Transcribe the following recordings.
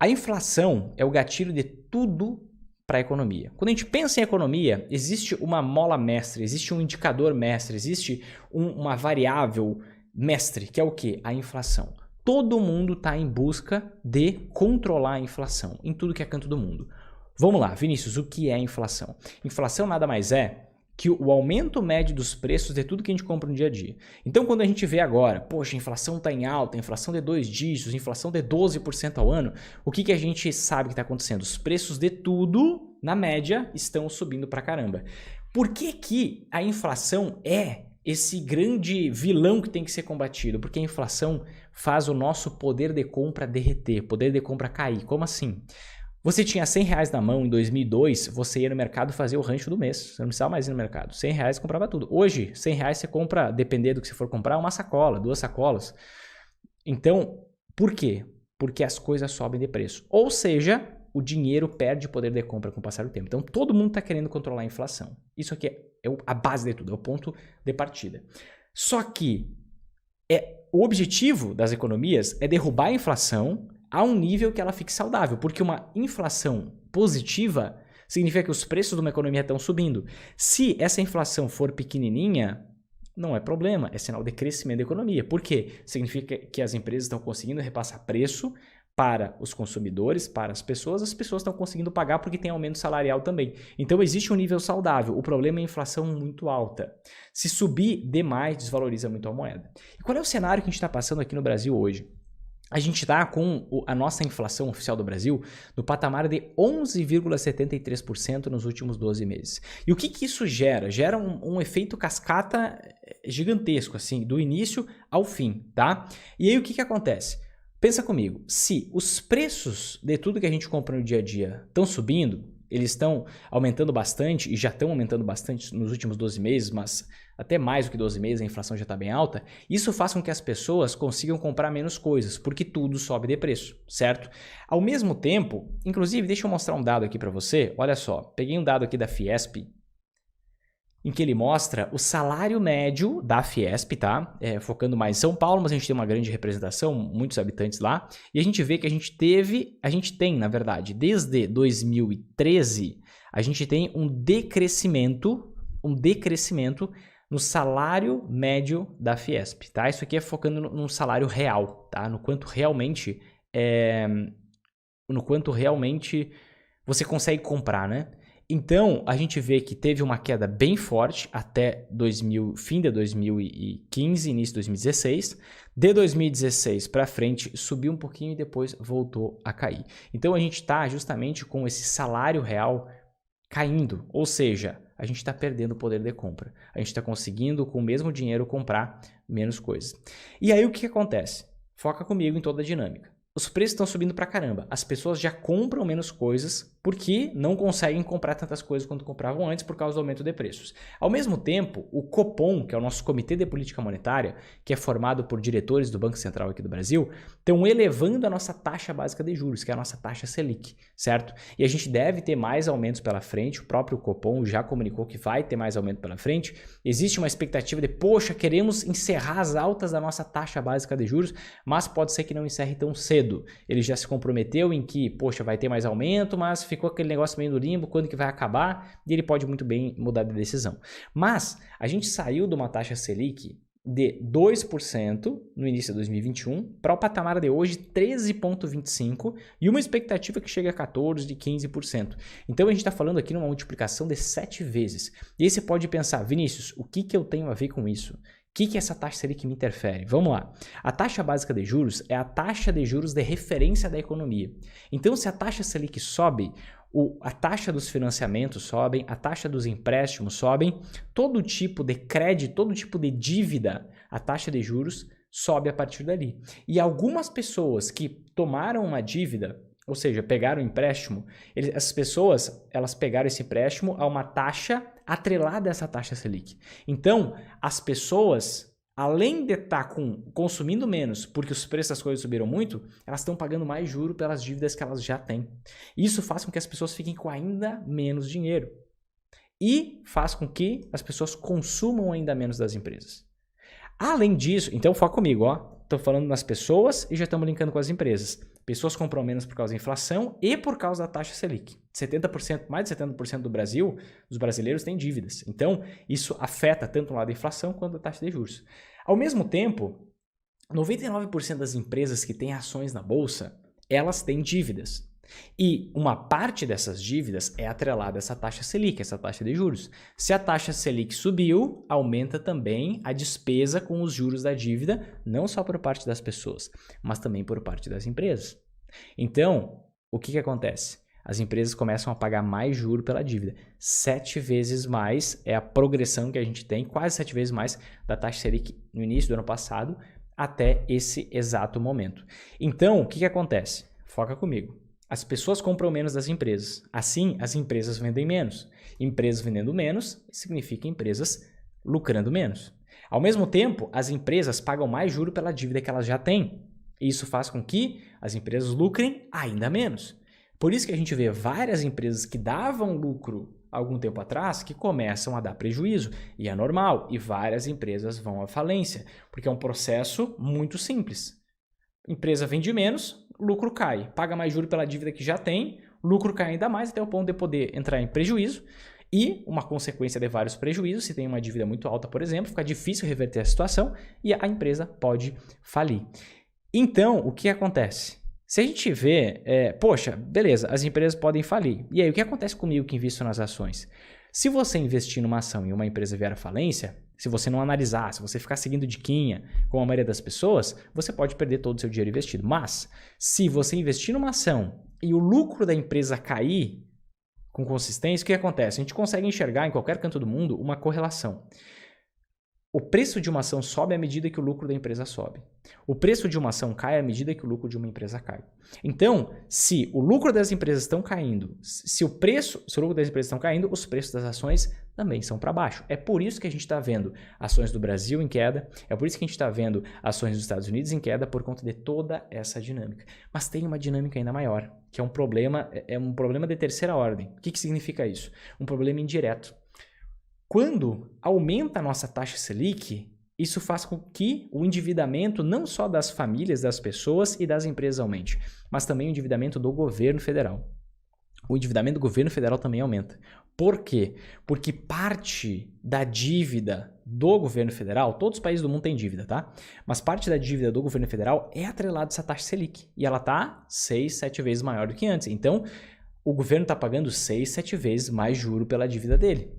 A inflação é o gatilho de tudo para a economia. Quando a gente pensa em economia, existe uma mola mestre, existe um indicador mestre, existe uma variável mestre, que é o quê? A inflação. Todo mundo está em busca de controlar a inflação, em tudo que é canto do mundo. Vamos lá, Vinícius, o que é inflação? Inflação nada mais é que o aumento médio dos preços de tudo que a gente compra no dia a dia. Então, quando a gente vê agora, poxa, a inflação está em alta, inflação de 2 dígitos, inflação de 12% ao ano, o que a gente sabe que está acontecendo? Os preços de tudo, na média, estão subindo pra caramba. Por que a inflação é esse grande vilão que tem que ser combatido? Porque a inflação faz o nosso poder de compra derreter, poder de compra cair. Como assim? Você tinha R$100 na mão em 2002, você ia no mercado fazer o rancho do mês. Você não precisava mais ir no mercado. R$100 comprava tudo. Hoje, R$100 você compra, dependendo do que você for comprar, uma sacola, 2 sacolas. Então, por quê? Porque as coisas sobem de preço. Ou seja, o dinheiro perde poder de compra com o passar do tempo. Então, todo mundo está querendo controlar a inflação. Isso aqui é a base de tudo, é o ponto de partida. Só que o objetivo das economias é derrubar a inflação a um nível que ela fique saudável, porque uma inflação positiva significa que os preços de uma economia estão subindo. Se essa inflação for pequenininha, não é problema, é sinal de crescimento da economia. Por quê? Significa que as empresas estão conseguindo repassar preço para os consumidores, para as pessoas estão conseguindo pagar porque tem aumento salarial também. Então existe um nível saudável, o problema é a inflação muito alta. Se subir demais, desvaloriza muito a moeda. E qual é o cenário que a gente está passando aqui no Brasil hoje? A gente está com a nossa inflação oficial do Brasil no patamar de 11,73% nos últimos 12 meses. E o que isso gera? Gera um efeito cascata gigantesco, assim, do início ao fim, tá? E aí o que acontece? Pensa comigo, se os preços de tudo que a gente compra no dia a dia estão subindo, eles estão aumentando bastante e já estão aumentando bastante nos últimos 12 meses, mas até mais do que 12 meses a inflação já está bem alta, isso faz com que as pessoas consigam comprar menos coisas, porque tudo sobe de preço, certo? Ao mesmo tempo, inclusive, deixa eu mostrar um dado aqui para você, olha só, peguei um dado aqui da Fiesp, em que ele mostra o salário médio da Fiesp, tá? Focando mais em São Paulo, mas a gente tem uma grande representação, muitos habitantes lá, e a gente vê que a gente tem, na verdade, desde 2013, a gente tem um decrescimento no salário médio da Fiesp, tá? Isso aqui é focando no salário real, tá? No quanto realmente você consegue comprar, né? Então, a gente vê que teve uma queda bem forte até fim de 2015, início de 2016. De 2016 para frente, subiu um pouquinho e depois voltou a cair. Então, a gente está justamente com esse salário real caindo, ou seja, a gente está perdendo o poder de compra. A gente está conseguindo, com o mesmo dinheiro, comprar menos coisas. E aí, o que acontece? Foca comigo em toda a dinâmica. Os preços estão subindo pra caramba. As pessoas já compram menos coisas porque não conseguem comprar tantas coisas quanto compravam antes por causa do aumento de preços. Ao mesmo tempo, o Copom, que é o nosso Comitê de Política Monetária, que é formado por diretores do Banco Central aqui do Brasil, estão elevando a nossa taxa básica de juros, que é a nossa taxa Selic, certo? E a gente deve ter mais aumentos pela frente. O próprio Copom já comunicou que vai ter mais aumento pela frente. Existe uma expectativa de, poxa, queremos encerrar as altas da nossa taxa básica de juros, mas pode ser que não encerre tão cedo. Ele já se comprometeu em que, poxa, vai ter mais aumento, mas ficou aquele negócio meio no limbo, quando que vai acabar, e ele pode muito bem mudar de decisão. Mas a gente saiu de uma taxa Selic de 2% no início de 2021 para o patamar de hoje 13,25% e uma expectativa que chega a 14%, de 15%. Então a gente está falando aqui numa multiplicação de 7 vezes. E aí você pode pensar, Vinícius, o que eu tenho a ver com isso? O que essa taxa Selic me interfere? Vamos lá. A taxa básica de juros é a taxa de juros de referência da economia. Então, se a taxa Selic sobe, a taxa dos financiamentos sobem, a taxa dos empréstimos sobem, todo tipo de crédito, todo tipo de dívida, a taxa de juros sobe a partir dali. E algumas pessoas que tomaram uma dívida, ou seja, pegaram um empréstimo, essas pessoas, elas pegaram esse empréstimo a uma taxa atrelada a essa taxa Selic. Então, as pessoas, além de estar consumindo menos, porque os preços das coisas subiram muito, elas estão pagando mais juro pelas dívidas que elas já têm. Isso faz com que as pessoas fiquem com ainda menos dinheiro. E faz com que as pessoas consumam ainda menos das empresas. Além disso, então foca comigo, ó. Estou falando nas pessoas e já estamos linkando com as empresas. Pessoas compram menos por causa da inflação e por causa da taxa Selic. 70%, mais de 70% do Brasil, dos brasileiros têm dívidas. Então, isso afeta tanto o lado da inflação quanto a taxa de juros. Ao mesmo tempo, 99% das empresas que têm ações na bolsa, elas têm dívidas. E uma parte dessas dívidas é atrelada a essa taxa Selic, essa taxa de juros. Se a taxa Selic subiu, aumenta também a despesa com os juros da dívida, não só por parte das pessoas, mas também por parte das empresas. Então, o que acontece? As empresas começam a pagar mais juro pela dívida. 7 vezes mais é a progressão que a gente tem, quase 7 vezes mais da taxa Selic no início do ano passado até esse exato momento. Então, o que acontece? Foca comigo. As pessoas compram menos das empresas. Assim, as empresas vendem menos. Empresas vendendo menos significa empresas lucrando menos. Ao mesmo tempo, as empresas pagam mais juro pela dívida que elas já têm. Isso faz com que as empresas lucrem ainda menos. Por isso que a gente vê várias empresas que davam lucro algum tempo atrás que começam a dar prejuízo. E é normal. E várias empresas vão à falência. Porque é um processo muito simples. Empresa vende menos, lucro cai. Paga mais juros pela dívida que já tem, lucro cai ainda mais até o ponto de poder entrar em prejuízo. E uma consequência de vários prejuízos, se tem uma dívida muito alta, por exemplo, fica difícil reverter a situação e a empresa pode falir. Então, o que acontece? Se a gente vê, poxa, beleza, as empresas podem falir. E aí, o que acontece comigo que invisto nas ações? Se você investir numa ação e uma empresa vier à falência, se você não analisar, se você ficar seguindo diquinha, como a maioria das pessoas, você pode perder todo o seu dinheiro investido. Mas, se você investir numa ação e o lucro da empresa cair com consistência, o que acontece? A gente consegue enxergar em qualquer canto do mundo uma correlação. O preço de uma ação sobe à medida que o lucro da empresa sobe. O preço de uma ação cai à medida que o lucro de uma empresa cai. Então, se o lucro das empresas estão caindo, se o lucro das empresas estão caindo, os preços das ações também são para baixo. É por isso que a gente está vendo ações do Brasil em queda, é por isso que a gente está vendo ações dos Estados Unidos em queda por conta de toda essa dinâmica. Mas tem uma dinâmica ainda maior, que é um problema de terceira ordem. O que significa isso? Um problema indireto. Quando aumenta a nossa taxa Selic, isso faz com que o endividamento não só das famílias, das pessoas e das empresas aumente, mas também o endividamento do governo federal. O endividamento do governo federal também aumenta. Por quê? Porque parte da dívida do governo federal, todos os países do mundo têm dívida, tá? Mas parte da dívida do governo federal é atrelada a essa taxa Selic. E ela está 6, 7 vezes maior do que antes. Então, o governo está pagando 6, 7 vezes mais juro pela dívida dele.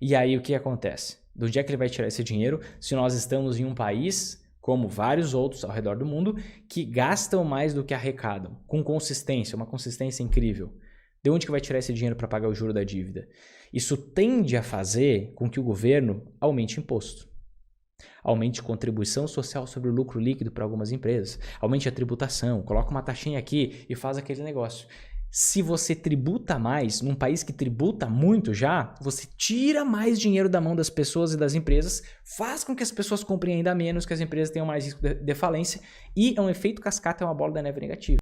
E aí o que acontece? De onde é que ele vai tirar esse dinheiro se nós estamos em um país, como vários outros ao redor do mundo, que gastam mais do que arrecadam, com consistência, uma consistência incrível? De onde que vai tirar esse dinheiro para pagar o juro da dívida? Isso tende a fazer com que o governo aumente imposto, aumente contribuição social sobre o lucro líquido para algumas empresas, aumente a tributação, coloca uma taxinha aqui e faz aquele negócio. Se você tributa mais, num país que tributa muito já, você tira mais dinheiro da mão das pessoas e das empresas, faz com que as pessoas comprem ainda menos, que as empresas tenham mais risco de falência, e é um efeito cascata, é uma bola da neve negativa.